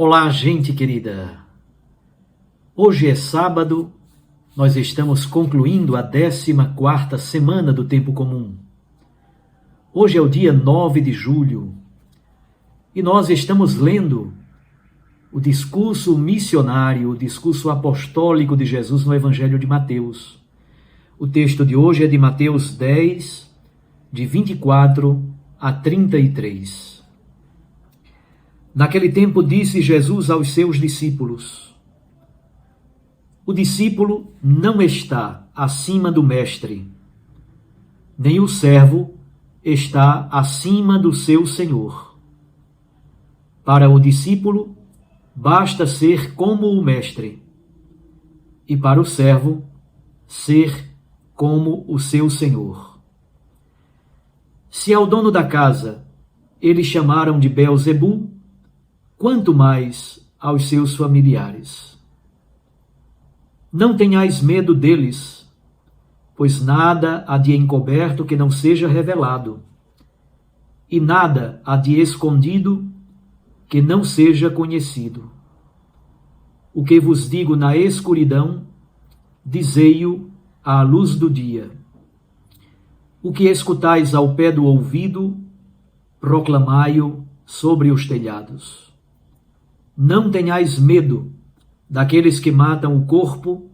Olá, gente querida! Hoje é sábado, nós estamos concluindo a 14ª semana do Tempo Comum. Hoje é o dia 9 de julho e nós estamos lendo o discurso missionário, o discurso apostólico de Jesus no Evangelho de Mateus. O texto de hoje é de Mateus 10, de 24 a 33. Naquele tempo disse Jesus aos seus discípulos: o discípulo não está acima do mestre, nem o servo está acima do seu senhor. Para o discípulo, basta ser como o mestre, e para o servo, ser como o seu senhor. Se ao dono da casa eles chamaram de Beelzebu, quanto mais aos seus familiares. Não tenhais medo deles, pois nada há de encoberto que não seja revelado, e nada há de escondido que não seja conhecido. O que vos digo na escuridão, dizei-o à luz do dia. O que escutais ao pé do ouvido, proclamai-o sobre os telhados. Não tenhais medo daqueles que matam o corpo,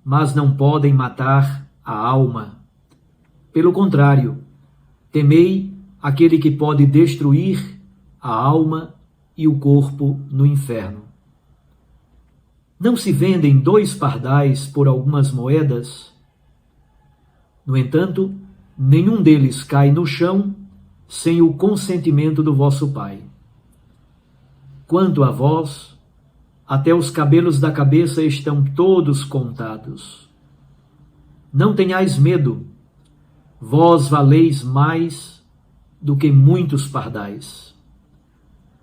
mas não podem matar a alma. Pelo contrário, temei aquele que pode destruir a alma e o corpo no inferno. Não se vendem 2 pardais por algumas moedas? No entanto, nenhum deles cai no chão sem o consentimento do vosso Pai. Quanto a vós, até os cabelos da cabeça estão todos contados. Não tenhais medo, vós valeis mais do que muitos pardais.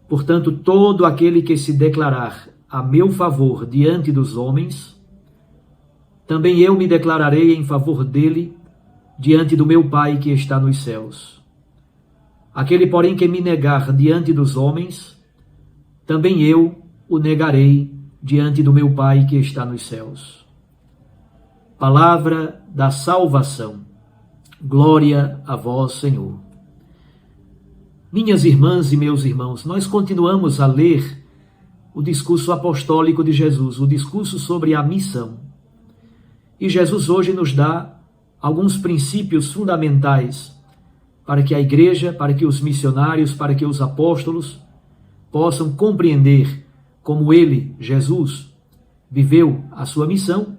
Portanto, todo aquele que se declarar a meu favor diante dos homens, também eu me declararei em favor dele diante do meu Pai que está nos céus. Aquele, porém, que me negar diante dos homens, também eu o negarei diante do meu Pai que está nos céus. Palavra da salvação. Glória a vós, Senhor. Minhas irmãs e meus irmãos, nós continuamos a ler o discurso apostólico de Jesus, o discurso sobre a missão. E Jesus hoje nos dá alguns princípios fundamentais para que a igreja, para que os missionários, para que os apóstolos possam compreender como ele, Jesus, viveu a sua missão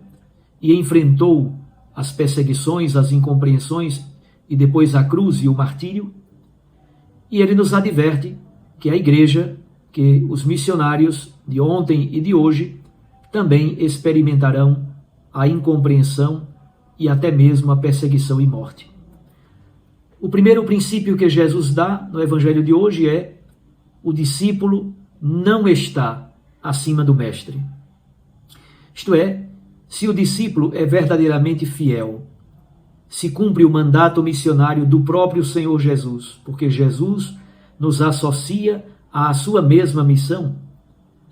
e enfrentou as perseguições, as incompreensões e depois a cruz e o martírio. E ele nos adverte que a igreja, que os missionários de ontem e de hoje também experimentarão a incompreensão e até mesmo a perseguição e morte. O primeiro princípio que Jesus dá no evangelho de hoje é: o discípulo não está acima do mestre. Isto é, se o discípulo é verdadeiramente fiel, se cumpre o mandato missionário do próprio Senhor Jesus, porque Jesus nos associa à sua mesma missão.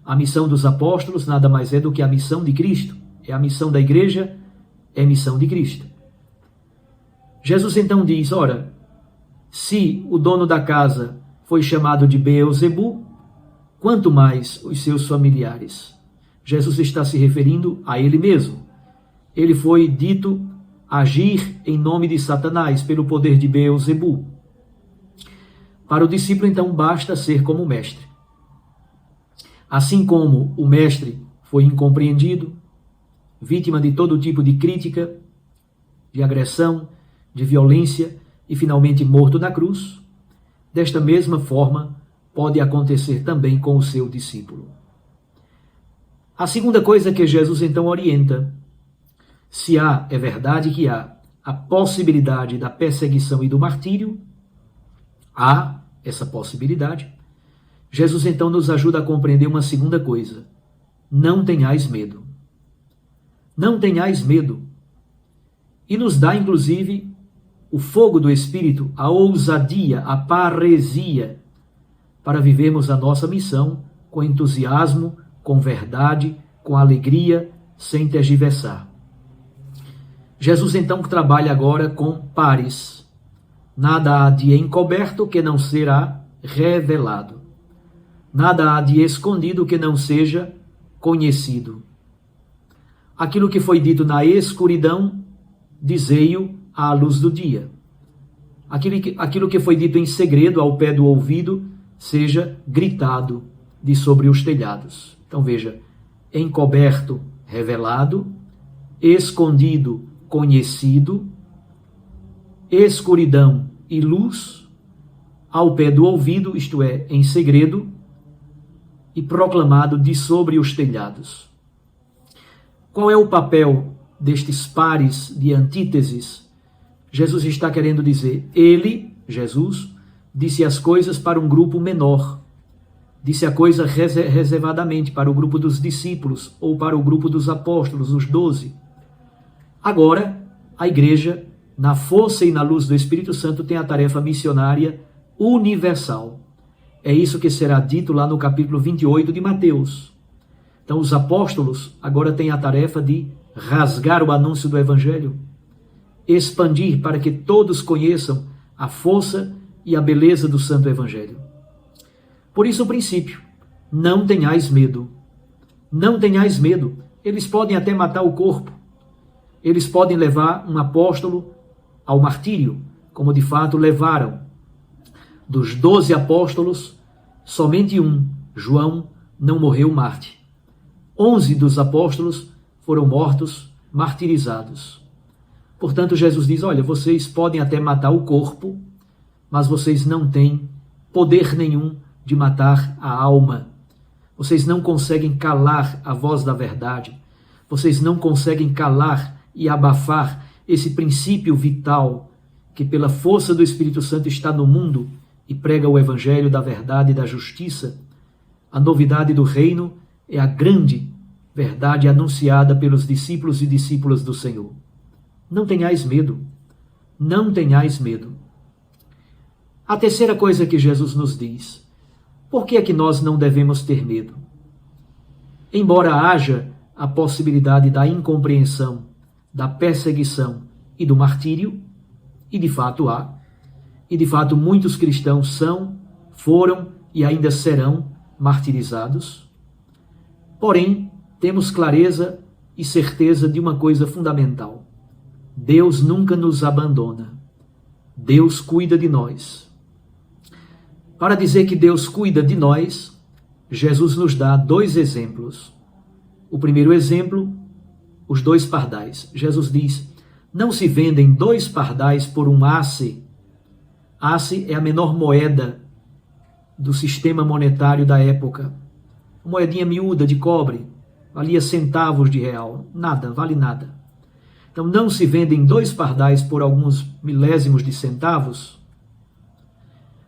A missão dos apóstolos nada mais é do que a missão de Cristo. É a missão da igreja, é a missão de Cristo. Jesus então diz: ora, se o dono da casa foi chamado de Beelzebu, quanto mais os seus familiares. Jesus está se referindo a ele mesmo. Ele foi dito agir em nome de Satanás, pelo poder de Beelzebu. Para o discípulo, então, basta ser como o mestre. Assim como o mestre foi incompreendido, vítima de todo tipo de crítica, de agressão, de violência e finalmente morto na cruz, desta mesma forma pode acontecer também com o seu discípulo. A segunda coisa que Jesus então orienta: se é verdade que há a possibilidade da perseguição e do martírio, há essa possibilidade, Jesus então nos ajuda a compreender uma segunda coisa: não tenhais medo. Não tenhais medo. E nos dá, inclusive, o fogo do Espírito, a ousadia, a paresia, para vivermos a nossa missão com entusiasmo, com verdade, com alegria, sem tergiversar. Jesus então trabalha agora com pares. Nada há de encoberto que não será revelado. Nada há de escondido que não seja conhecido. Aquilo que foi dito na escuridão, dizei-o à luz do dia. Aquilo que foi dito em segredo ao pé do ouvido, seja gritado de sobre os telhados. Então veja, encoberto, revelado, escondido, conhecido, escuridão e luz, ao pé do ouvido, isto é, em segredo, e proclamado de sobre os telhados. Qual é o papel destes pares de antíteses? Jesus está querendo dizer, ele, Jesus, disse as coisas para um grupo menor, disse a coisa reservadamente para o grupo dos discípulos ou para o grupo dos apóstolos, os 12. Agora, a igreja, na força e na luz do Espírito Santo, tem a tarefa missionária universal. É isso que será dito lá no capítulo 28 de Mateus. Então, os apóstolos agora têm a tarefa de rasgar o anúncio do Evangelho, expandir para que todos conheçam a força e a beleza do Santo Evangelho. Por isso o princípio, não tenhais medo. Não tenhais medo. Eles podem até matar o corpo. Eles podem levar um apóstolo ao martírio, como de fato levaram. Dos 12 apóstolos, somente um, João, não morreu mártir. 11 dos apóstolos foram mortos, martirizados. Portanto, Jesus diz, olha, vocês podem até matar o corpo, mas vocês não têm poder nenhum de matar a alma. Vocês não conseguem calar a voz da verdade. Vocês não conseguem calar e abafar esse princípio vital que pela força do Espírito Santo está no mundo e prega o evangelho da verdade e da justiça. A novidade do reino é a grande verdade anunciada pelos discípulos e discípulas do Senhor. Não tenhais medo. Não tenhais medo. A terceira coisa que Jesus nos diz, por que é que nós não devemos ter medo? Embora haja a possibilidade da incompreensão, da perseguição e do martírio, e de fato há, e de fato muitos cristãos são, foram e ainda serão martirizados, porém temos clareza e certeza de uma coisa fundamental: Deus nunca nos abandona, Deus cuida de nós. Para dizer que Deus cuida de nós, Jesus nos dá 2 exemplos. O primeiro exemplo, os 2 pardais. Jesus diz, não se vendem 2 pardais por um asse. Asse é a menor moeda do sistema monetário da época. Uma moedinha miúda de cobre, valia centavos de real. Nada, vale nada. Então não se vendem 2 pardais por alguns milésimos de centavos,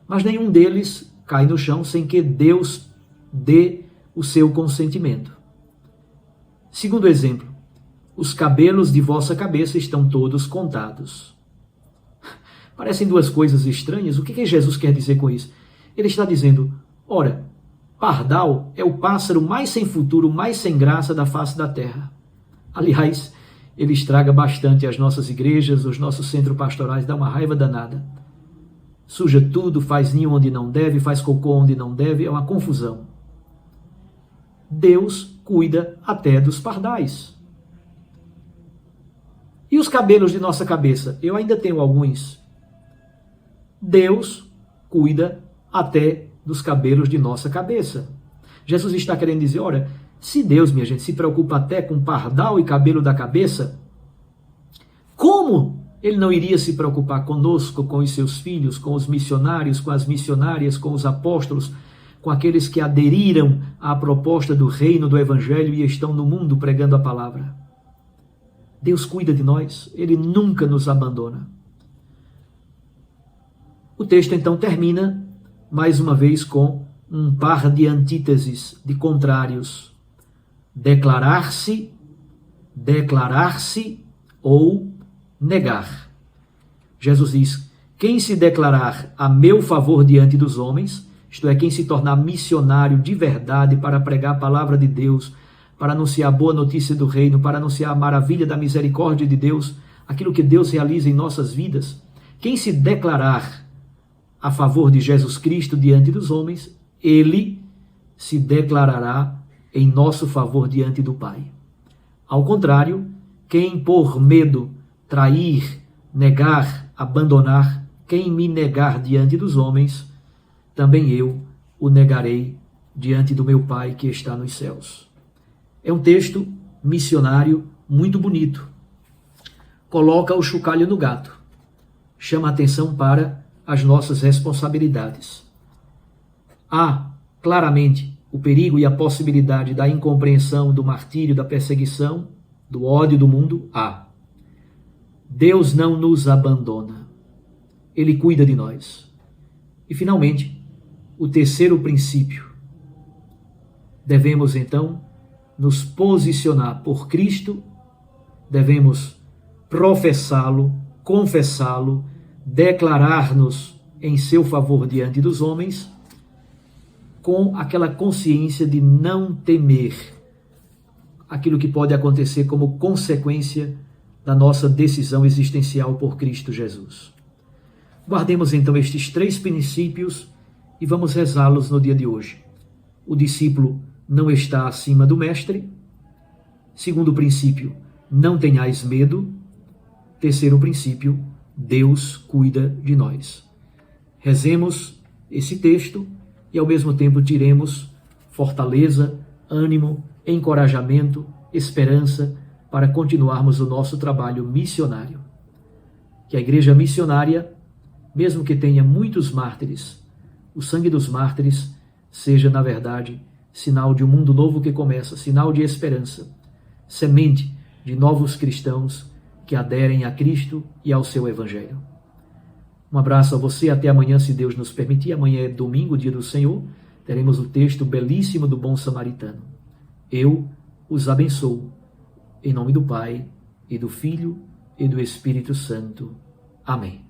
mas nenhum deles cai no chão sem que Deus dê o seu consentimento. Segundo exemplo, os cabelos de vossa cabeça estão todos contados. Parecem 2 coisas estranhas. O que Jesus quer dizer com isso? Ele está dizendo, ora, pardal é o pássaro mais sem futuro, mais sem graça da face da terra. Aliás, ele estraga bastante as nossas igrejas, os nossos centros pastorais, dá uma raiva danada. Suja tudo, faz ninho onde não deve, faz cocô onde não deve, é uma confusão. Deus cuida até dos pardais. E os cabelos de nossa cabeça? Eu ainda tenho alguns. Deus cuida até dos cabelos de nossa cabeça. Jesus está querendo dizer, olha, se Deus, minha gente, se preocupa até com pardal e cabelo da cabeça, como Ele não iria se preocupar conosco, com os seus filhos, com os missionários, com as missionárias, com os apóstolos, com aqueles que aderiram à proposta do reino do Evangelho e estão no mundo pregando a palavra? Deus cuida de nós, Ele nunca nos abandona. O texto então termina, mais uma vez, com um par de antíteses, de contrários. Declarar-se ou negar. Jesus diz, quem se declarar a meu favor diante dos homens, isto é, quem se tornar missionário de verdade para pregar a palavra de Deus, para anunciar a boa notícia do reino, para anunciar a maravilha da misericórdia de Deus, aquilo que Deus realiza em nossas vidas, quem se declarar a favor de Jesus Cristo diante dos homens, ele se declarará em nosso favor diante do Pai. Ao contrário, quem por medo trair, negar, abandonar, quem me negar diante dos homens, também eu o negarei diante do meu Pai que está nos céus. É um texto missionário muito bonito. Coloca o chocalho no gato. Chama a atenção para as nossas responsabilidades. Há, claramente, o perigo e a possibilidade da incompreensão, do martírio, da perseguição, do ódio do mundo. Há. Deus não nos abandona. Ele cuida de nós. E, finalmente, o terceiro princípio. Devemos, então, nos posicionar por Cristo, devemos professá-lo, confessá-lo, declarar-nos em seu favor diante dos homens, com aquela consciência de não temer aquilo que pode acontecer como consequência da nossa decisão existencial por Cristo Jesus. Guardemos então estes 3 princípios e vamos rezá-los no dia de hoje. O discípulo não está acima do mestre. Segundo princípio, não tenhais medo. Terceiro princípio, Deus cuida de nós. Rezemos esse texto e ao mesmo tempo tiremos fortaleza, ânimo, encorajamento, esperança para continuarmos o nosso trabalho missionário. Que a igreja missionária, mesmo que tenha muitos mártires, o sangue dos mártires seja, na verdade, sinal de um mundo novo que começa, sinal de esperança, semente de novos cristãos que aderem a Cristo e ao seu Evangelho. Um abraço a você, até amanhã, se Deus nos permitir. Amanhã é domingo, dia do Senhor, teremos o texto belíssimo do Bom Samaritano. Eu os abençoo, em nome do Pai, e do Filho, e do Espírito Santo. Amém.